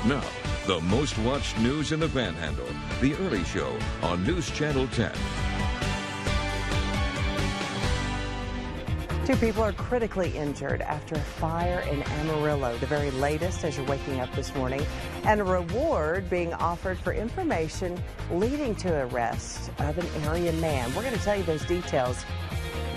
Now, the most watched news in the Panhandle, The Early Show on News Channel 10. Two people are critically injured after a fire in Amarillo, the very latest as you're waking up this morning, and a reward being offered for information leading to arrest of an area man. We're going to tell you those details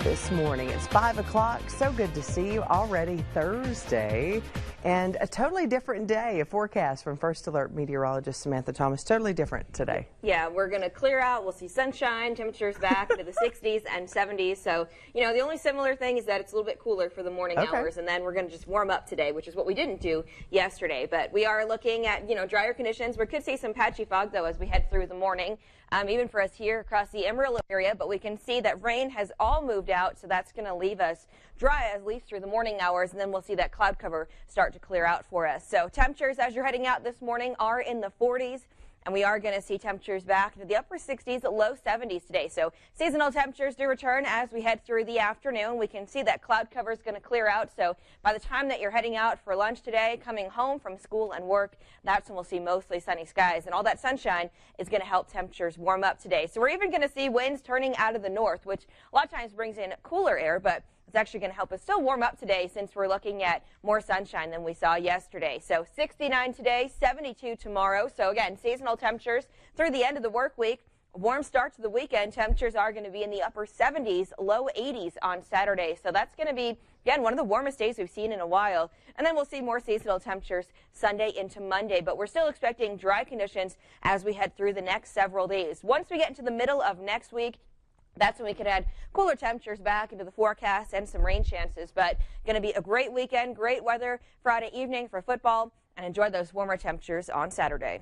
this morning. It's 5 o'clock. So good to see you. Already Thursday and a totally different day. A forecast from First Alert meteorologist Samantha Thomas. Totally different today. Yeah, we're going to clear out. We'll see sunshine, temperatures back into the 60s and 70s. So, you know, the only similar thing is that it's a little bit cooler for the morning hours, and then we're going to just warm up today, which is what we didn't do yesterday. But we are looking at, you know, drier conditions. We could see some patchy fog, though, as we head through the morning, even for us here across the Amarillo area. But we can see that rain has all moved out, so that's going to leave us dry at least through the morning hours, and then we'll see that cloud cover start to clear out for us. So temperatures as you're heading out this morning are in the 40s. And we are going to see temperatures back to the upper 60s, low 70s today. So seasonal temperatures do return as we head through the afternoon. We can see that cloud cover is going to clear out. So by the time that you're heading out for lunch today, coming home from school and work, that's when we'll see mostly sunny skies. And all that sunshine is going to help temperatures warm up today. So we're even going to see winds turning out of the north, which a lot of times brings in cooler air, but it's actually going to help us still warm up today since we're looking at more sunshine than we saw yesterday. So 69 today, 72 tomorrow. So again, seasonal temperatures through the end of the work week. A warm start to the weekend. Temperatures are going to be in the upper 70s, low 80s on Saturday. So that's going to be, again, one of the warmest days we've seen in a while. And then we'll see more seasonal temperatures Sunday into Monday. But we're still expecting dry conditions as we head through the next several days. Once we get into the middle of next week, that's when we could add cooler temperatures back into the forecast and some rain chances. But going to be a great weekend, great weather Friday evening for football, and enjoy those warmer temperatures on Saturday.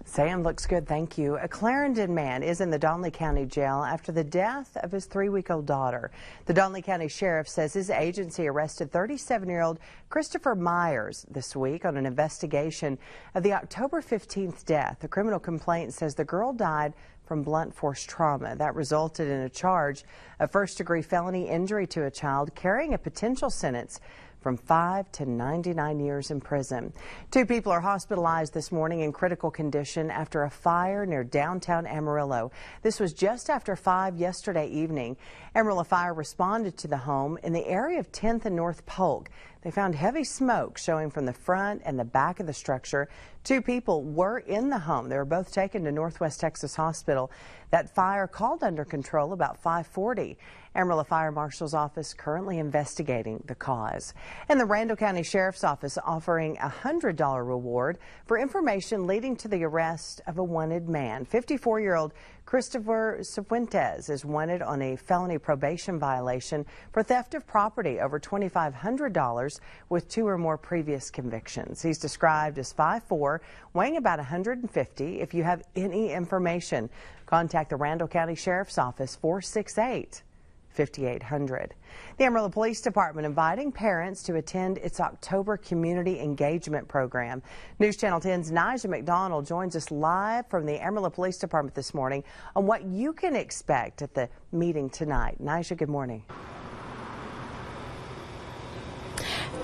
Sam, looks good, thank you. A Clarendon man is in the Donley County Jail after the death of his 3-week-old daughter. The Donley County Sheriff says his agency arrested 37-year-old Christopher Myers this week on an investigation of the October 15th death. The criminal complaint says the girl died from blunt force trauma. That resulted in a charge of first-degree felony injury to a child, carrying a potential sentence from 5 to 99 years in prison. 2 people are hospitalized this morning in critical condition after a fire near downtown Amarillo. This was just after 5 yesterday evening. Amarillo Fire responded to the home in the area of 10th and North Polk. They found heavy smoke showing from the front and the back of the structure. 2 people were in the home. They were both taken to Northwest Texas Hospital. That fire called under control about 5:40. Amarillo Fire Marshal's office currently investigating the cause. And the Randall County Sheriff's Office offering a $100 reward for information leading to the arrest of a wanted man. 54-year-old Christopher Cifuentes is wanted on a felony probation violation for theft of property over $2,500 with 2 or more previous convictions. He's described as 5'4", weighing about 150. If you have any information, contact the Randall County Sheriff's Office 468-5800. The Amarillo Police Department inviting parents to attend its October Community Engagement Program. News Channel 10's Nija McDonald joins us live from the Amarillo Police Department this morning on what you can expect at the meeting tonight. Nija, good morning.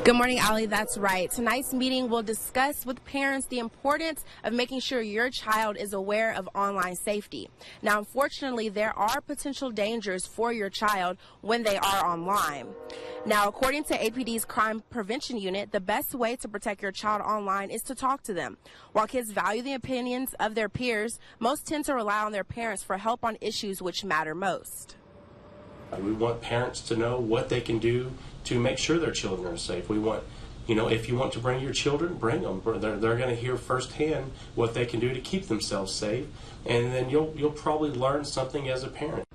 Good morning, Allie. That's right. Tonight's meeting will discuss with parents the importance of making sure your child is aware of online safety. Now, unfortunately, there are potential dangers for your child when they are online. Now, according to APD's Crime Prevention Unit, the best way to protect your child online is to talk to them. While kids value the opinions of their peers, most tend to rely on their parents for help on issues which matter most. We want parents to know what they can do to make sure their children are safe. We want, you know, if you want to bring your children, bring them. They're going to hear firsthand what they can do to keep themselves safe, and then you'll probably learn something as a parent.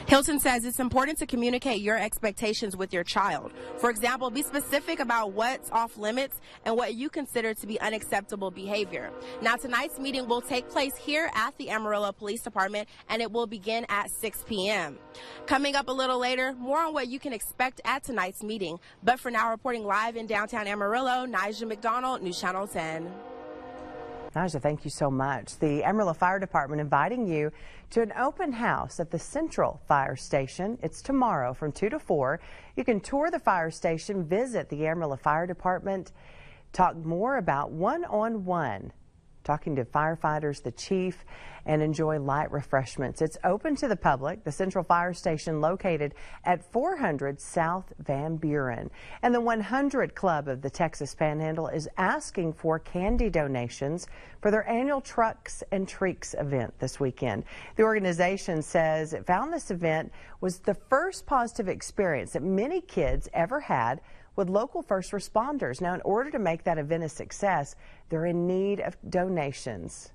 Hilton says it's important to communicate your expectations with your child. For example, be specific about what's off limits and what you consider to be unacceptable behavior. Now, tonight's meeting will take place here at the Amarillo Police Department, and it will begin at 6 p.m. Coming up a little later, more on what you can expect at tonight's meeting. But for now, reporting live in downtown Amarillo, Nija McDonald, News Channel 10. Naja, thank you so much. The Amarillo Fire Department inviting you to an open house at the Central Fire Station. It's tomorrow from 2 to 4. You can tour the fire station, visit the Amarillo Fire Department, talk more about one-on-one, talking to firefighters, the chief, and enjoy light refreshments. It's open to the public. The Central Fire Station located at 400 South Van Buren. And the 100 Club of the Texas Panhandle is asking for candy donations for their annual Trucks and Treats event this weekend. The organization says it found this event was the first positive experience that many kids ever had with local first responders. Now, in order to make that event a success, they're in need of donations,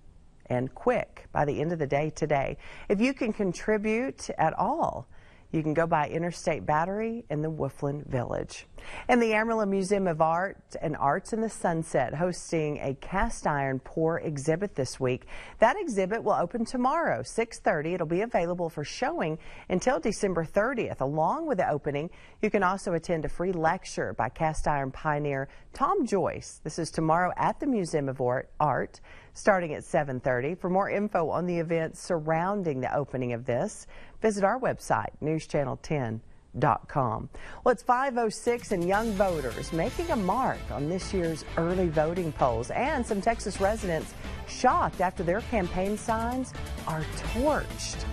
and quick, by the end of the day today. If you can contribute at all, you can go by Interstate Battery in the Wolfland Village. And the Amarillo Museum of Art and Arts in the Sunset hosting a cast iron pour exhibit this week. That exhibit will open tomorrow, 6:30. It'll be available for showing until December 30th. Along with the opening, you can also attend a free lecture by cast iron pioneer Tom Joyce. This is tomorrow at the Museum of Art, starting at 7:30. For more info on the events surrounding the opening of this, visit our website, NewsChannel10.com. Well, it's 5:06 and young voters making a mark on this year's early voting polls, and some Texas residents shocked after their campaign signs are torched.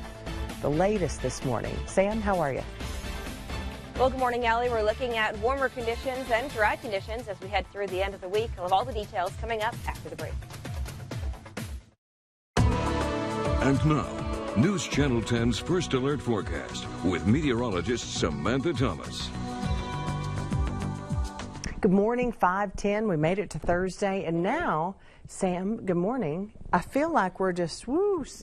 The latest this morning. Sam, how are you? Well, good morning, Allie. We're looking at warmer conditions and dry conditions as we head through the end of the week. We'll have all the details coming up after the break. And now, News Channel 10's First Alert Forecast with meteorologist Samantha Thomas. Good morning, 5:10. We made it to Thursday, and now, Sam, good morning. I feel like we're just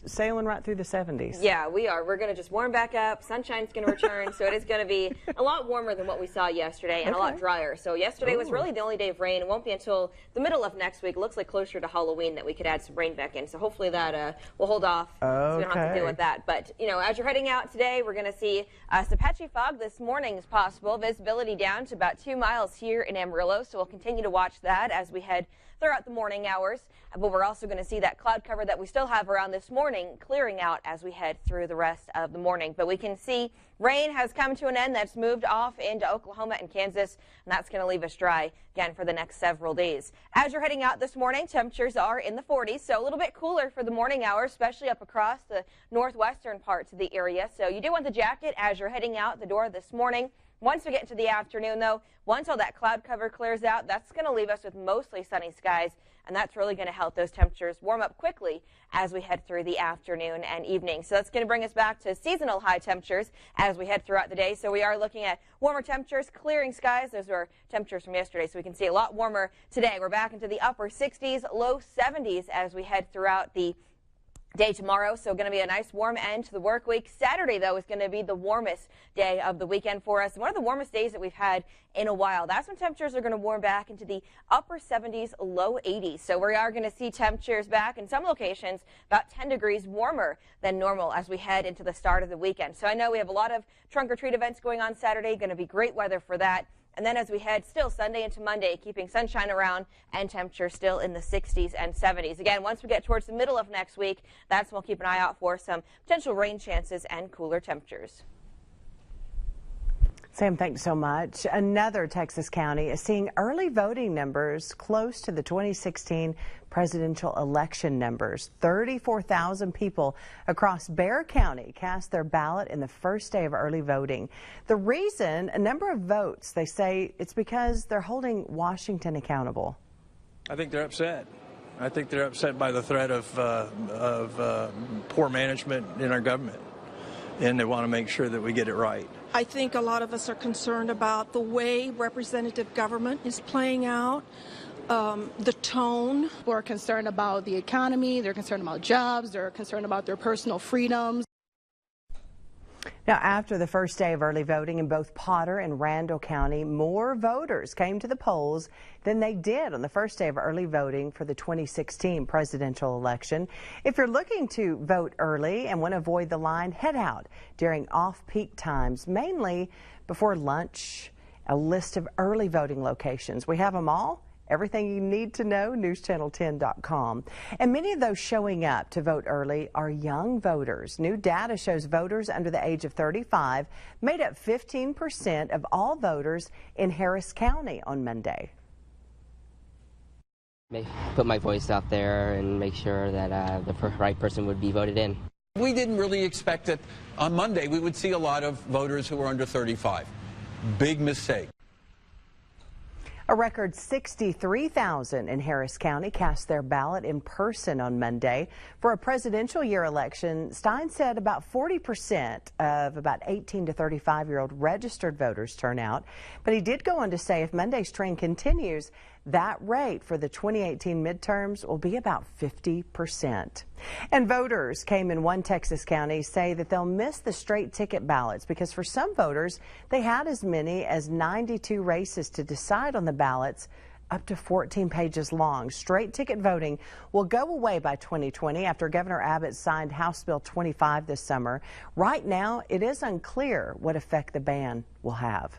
sailing right through the 70s. Yeah, we are. We're going to just warm back up. Sunshine's going to return, so it is going to be a lot warmer than what we saw yesterday and a lot drier. So yesterday was really the only day of rain. It won't be until the middle of next week. It looks like closer to Halloween that we could add some rain back in. So hopefully that will hold off so we don't have to deal with that. But, you know, as you're heading out today, we're going to see some patchy fog this morning is possible. Visibility down to about 2 miles here in Amarillo. So we'll continue to watch that as we head throughout the morning hours. But we're also going to see that cloud cover that we still have around this morning clearing out as we head through the rest of the morning. But we can see rain has come to an end. That's moved off into Oklahoma and Kansas, and that's going to leave us dry again for the next several days. As you're heading out this morning, temperatures are in the 40s, so a little bit cooler for the morning hours, especially up across the northwestern parts of the area. So you do want the jacket as you're heading out the door this morning. Once we get into the afternoon, though, once all that cloud cover clears out, that's going to leave us with mostly sunny skies, and that's really going to help those temperatures warm up quickly as we head through the afternoon and evening. So that's going to bring us back to seasonal high temperatures as we head throughout the day. So we are looking at warmer temperatures, clearing skies. Those are temperatures from yesterday, so we can see a lot warmer today. We're back into the upper 60s, low 70s as we head throughout the day tomorrow, so going to be a nice warm end to the work week. Saturday, though, is going to be the warmest day of the weekend for us. One of the warmest days that we've had in a while. That's when temperatures are going to warm back into the upper 70s, low 80s. So we are going to see temperatures back in some locations about 10 degrees warmer than normal as we head into the start of the weekend. So I know we have a lot of trunk or treat events going on Saturday. Going to be great weather for that. And then as we head still Sunday into Monday, keeping sunshine around and temperature still in the 60s and 70s. Again, once we get towards the middle of next week, that's when we'll keep an eye out for some potential rain chances and cooler temperatures. Sam, thanks so much. Another Texas county is seeing early voting numbers close to the 2016 presidential election numbers. 34,000 people across Bexar County cast their ballot in the first day of early voting. The reason, a number of votes, they say it's because they're holding Washington accountable. I think they're upset. I think they're upset by the threat of poor management in our government, and they want to make sure that we get it right. I think a lot of us are concerned about the way representative government is playing out, the tone. People are concerned about the economy, they're concerned about jobs, they're concerned about their personal freedoms. Now, after the first day of early voting in both Potter and Randall County, more voters came to the polls than they did on the first day of early voting for the 2016 presidential election. If you're looking to vote early and want to avoid the line, head out during off-peak times, mainly before lunch. A list of early voting locations. We have them all Everything you need to know, NewsChannel10.com. And many of those showing up to vote early are young voters. New data shows voters under the age of 35 made up 15% of all voters in Harris County on Monday. Put my voice out there and make sure that the right person would be voted in. We didn't really expect that on Monday we would see a lot of voters who were under 35. Big mistake. A record 63,000 in Harris County cast their ballot in person on Monday. For a presidential year election, Stein said about 40% of about 18 to 35-year-old registered voters turn out. But he did go on to say if Monday's trend continues, that rate for the 2018 midterms will be about 50%. And voters came in one Texas county say that they'll miss the straight ticket ballots because for some voters, they had as many as 92 races to decide on the ballots, up to 14 pages long. Straight ticket voting will go away by 2020 after Governor Abbott signed House Bill 25 this summer. Right now, it is unclear what effect the ban will have.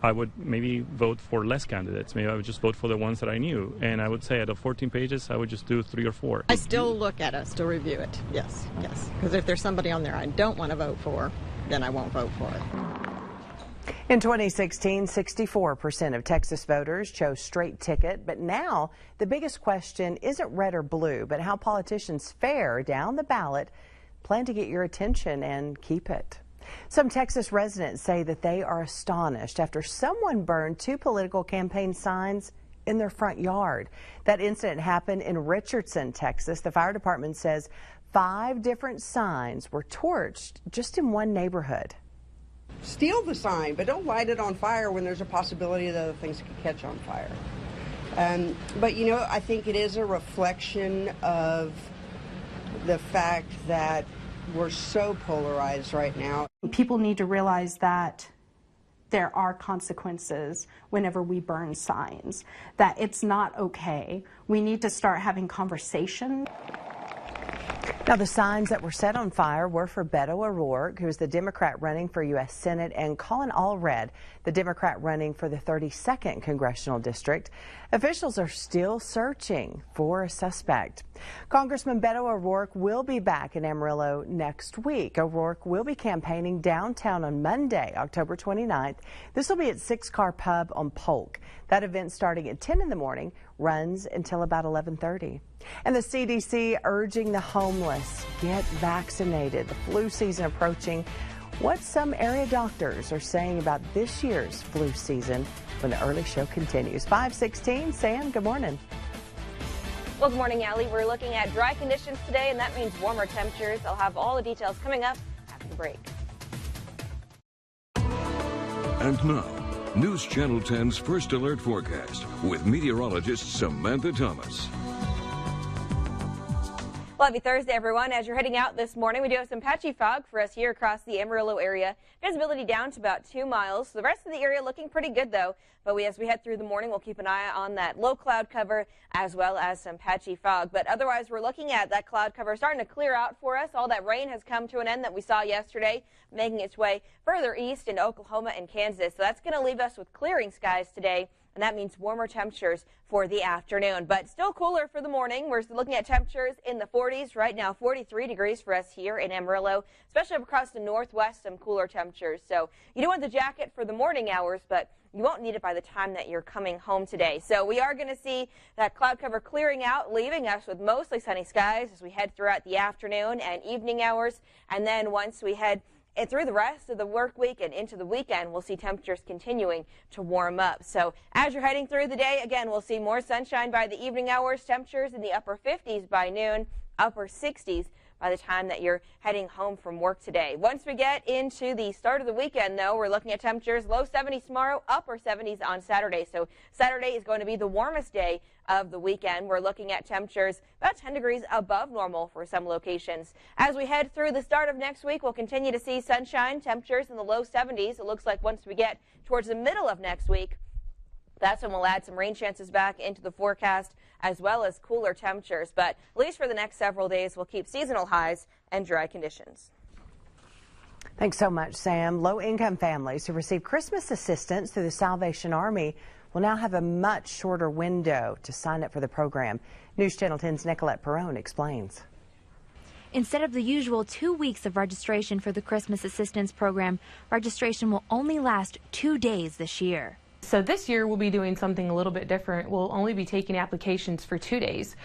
I would maybe vote for less candidates. Maybe I would just vote for the ones that I knew. And I would say out of 14 pages, I would just do 3 or 4. I still look at it, still review it. Yes. Because if there's somebody on there I don't want to vote for, then I won't vote for it. In 2016, 64% of Texas voters chose straight ticket. But now the biggest question isn't red or blue, but how politicians fare down the ballot plan to get your attention and keep it. Some Texas residents say that they are astonished after someone burned 2 political campaign signs in their front yard. That incident happened in Richardson, Texas. The fire department says 5 different signs were torched just in one neighborhood. Steal the sign, but don't light it on fire when there's a possibility that other things could catch on fire. But you know, I think it is a reflection of the fact that we're so polarized right now. People need to realize that there are consequences whenever we burn signs, that it's not okay. We need to start having conversations. Now, the signs that were set on fire were for Beto O'Rourke, who is the Democrat running for U.S. Senate, and Colin Allred, the Democrat running for the 32nd Congressional District. Officials are still searching for a suspect. Congressman Beto O'Rourke will be back in Amarillo next week. O'Rourke will be campaigning downtown on Monday, October 29th. This will be at 6 Car Pub on Polk. That event, starting at 10 in the morning, runs until about 11:30. And the CDC urging the homeless, get vaccinated. The flu season approaching. What some area doctors are saying about this year's flu season when the early show continues. 5:16, Sam, good morning. Well, good morning, Allie. We're looking at dry conditions today, and that means warmer temperatures. I'll have all the details coming up after the break. And now, News Channel 10's First Alert Forecast with meteorologist Samantha Thomas. Well, happy Thursday, everyone. As you're heading out this morning, we do have some patchy fog for us here across the Amarillo area. Visibility down to about 2 miles. The rest of the area looking pretty good, though. But as we head through the morning, we'll keep an eye on that low cloud cover as well as some patchy fog. But otherwise, we're looking at that cloud cover starting to clear out for us. All that rain has come to an end that we saw yesterday, making its way further east into Oklahoma and Kansas. So that's going to leave us with clearing skies today. And that means warmer temperatures for the afternoon, but still cooler for the morning. We're looking at temperatures in the 40s right now, 43 degrees for us here in Amarillo, especially across the northwest, some cooler temperatures. So you do want the jacket for the morning hours, but you won't need it by the time that you're coming home today. So we are going to see that cloud cover clearing out, leaving us with mostly sunny skies as we head throughout the afternoon and evening hours. And then once we head and through the rest of the work week and into the weekend, we'll see temperatures continuing to warm up. So as you're heading through the day, again, we'll see more sunshine by the evening hours, temperatures in the upper 50s by noon, upper 60s by the time that you're heading home from work today. Once we get into the start of the weekend, though, we're looking at temperatures low 70s tomorrow, upper 70s on Saturday. So Saturday is going to be the warmest day of the weekend. We're looking at temperatures about 10 degrees above normal for some locations. As we head through the start of next week, we'll continue to see sunshine, temperatures in the low 70s. It looks like once we get towards the middle of next week, that's when we'll add some rain chances back into the forecast, as well as cooler temperatures. But at least for the next several days, we'll keep seasonal highs and dry conditions. Thanks so much, Sam. Low-income families who receive Christmas assistance through the Salvation Army will now have a much shorter window to sign up for the program. News Channel 10's Nicolette Perrone explains. Instead of the usual 2 weeks of registration for the Christmas Assistance Program, registration will only last 2 days this year. So this year we'll be doing something a little bit different. We'll only be taking applications for 2 days,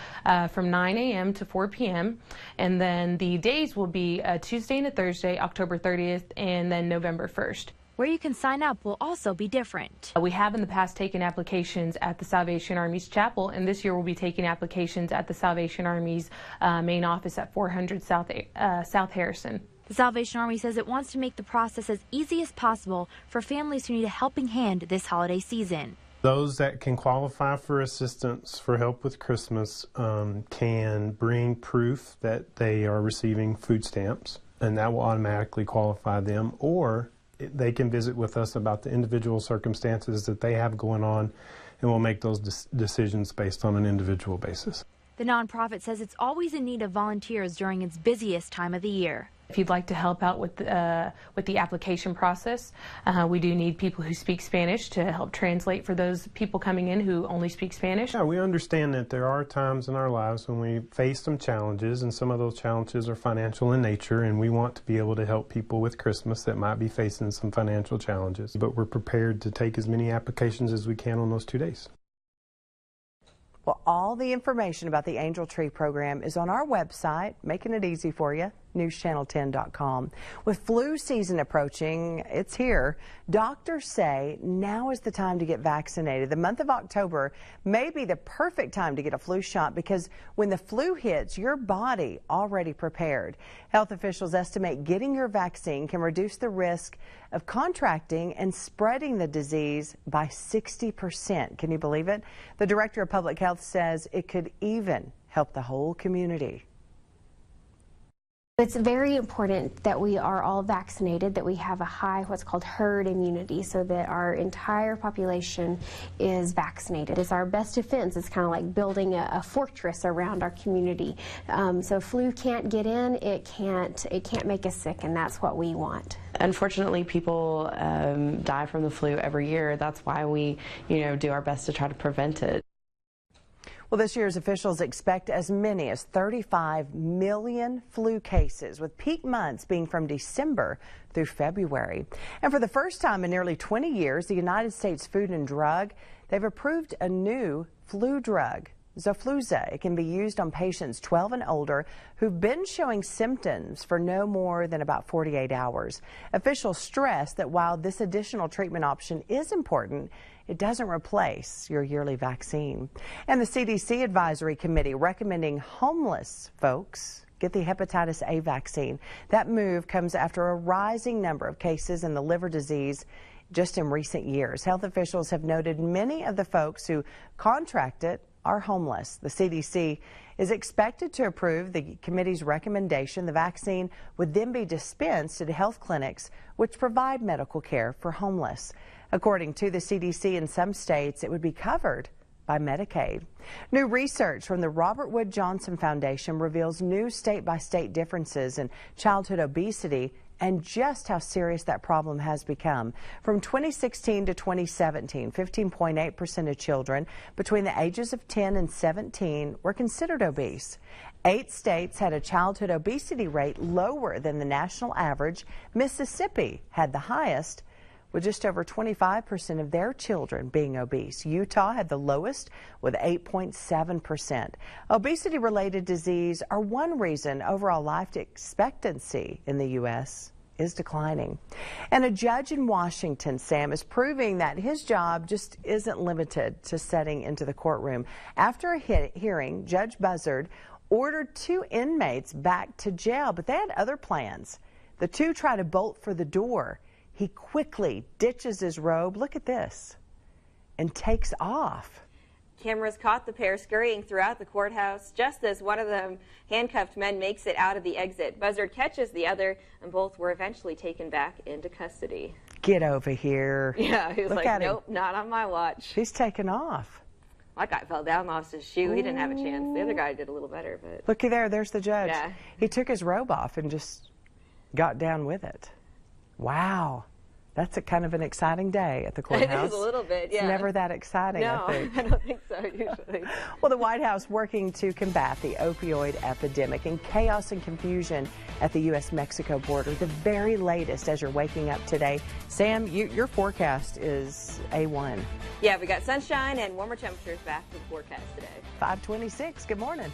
from 9 a.m. to 4 p.m. And then the days will be a Tuesday and a Thursday, October 30th, and then November 1st. Where you can sign up will also be different. We have in the past taken applications at the Salvation Army's chapel, and this year we'll be taking applications at the Salvation Army's main office at 400 South Harrison. The Salvation Army says it wants to make the process as easy as possible for families who need a helping hand this holiday season. Those that can qualify for assistance for help with Christmas can bring proof that they are receiving food stamps, and that will automatically qualify them, or they can visit with us about the individual circumstances that they have going on, and we'll make those decisions based on an individual basis. The nonprofit says it's always in need of volunteers during its busiest time of the year. If you'd like to help out with the application process, we do need people who speak Spanish to help translate for those people coming in who only speak Spanish. Yeah, we understand that there are times in our lives when we face some challenges, and some of those challenges are financial in nature, and we want to be able to help people with Christmas that might be facing some financial challenges. But we're prepared to take as many applications as we can on those 2 days. Well, all the information about the Angel Tree program is on our website, making it easy for you, newschannel10.com. With flu season approaching, it's here. Doctors say now is the time to get vaccinated. The month of October may be the perfect time to get a flu shot because when the flu hits, your body already prepared. Health officials estimate getting your vaccine can reduce the risk of contracting and spreading the disease by 60%. Can you believe it? The Director of Public Health says it could even help the whole community. It's very important that we are all vaccinated, that we have a high what's called herd immunity, so that our entire population is vaccinated. It's our best defense. It's kind of like building a fortress around our community. So flu can't get in, it can't make us sick, and that's what we want. Unfortunately, people die from the flu every year. That's why we, do our best to try to prevent it. Well, this year's officials expect as many as 35 million flu cases, with peak months being from December through February. And for the first time in nearly 20 years, the United States Food and Drug, they've approved a new flu drug, Xofluza. It can be used on patients 12 and older who've been showing symptoms for no more than about 48 hours. Officials stress that while this additional treatment option is important, it doesn't replace your yearly vaccine. And the CDC Advisory Committee recommending homeless folks get the hepatitis A vaccine. That move comes after a rising number of cases in the liver disease just in recent years. Health officials have noted many of the folks who contract it are homeless. The CDC is expected to approve the committee's recommendation. The vaccine would then be dispensed at health clinics which provide medical care for homeless. According to the CDC, in some states, it would be covered by Medicaid. New research from the Robert Wood Johnson Foundation reveals new state-by-state differences in childhood obesity and just how serious that problem has become. From 2016 to 2017, 15.8% of children between the ages of 10 and 17 were considered obese. 8 states had a childhood obesity rate lower than the national average. Mississippi had the highest, with just over 25% of their children being obese. Utah had the lowest with 8.7%. Obesity-related disease are one reason overall life expectancy in the U.S. is declining. And a judge in Washington, Sam, is proving that his job just isn't limited to setting into the courtroom. After a hearing, Judge Buzzard ordered 2 inmates back to jail, but they had other plans. The 2 try to bolt for the door. He quickly ditches his robe, look at this, and takes off. Cameras caught the pair scurrying throughout the courthouse just as one of the handcuffed men makes it out of the exit. Buzzard catches the other, and both were eventually taken back into custody. Get over here. Yeah, he was like, nope, not on my watch. He's taken off. That guy fell down, lost his shoe. He didn't have a chance. The other guy did a little better. But looky there, there's the judge. Yeah. He took his robe off and just got down with it. Wow. That's a kind of an exciting day at the courthouse. It is a little bit, yeah. It's never that exciting, no, I think. I don't think so, usually. Well, the White House working to combat the opioid epidemic and chaos and confusion at the U.S.-Mexico border. The very latest as you're waking up today. Sam, your forecast is A1. Yeah, we got sunshine and warmer temperatures back to the forecast today. 526. Good morning.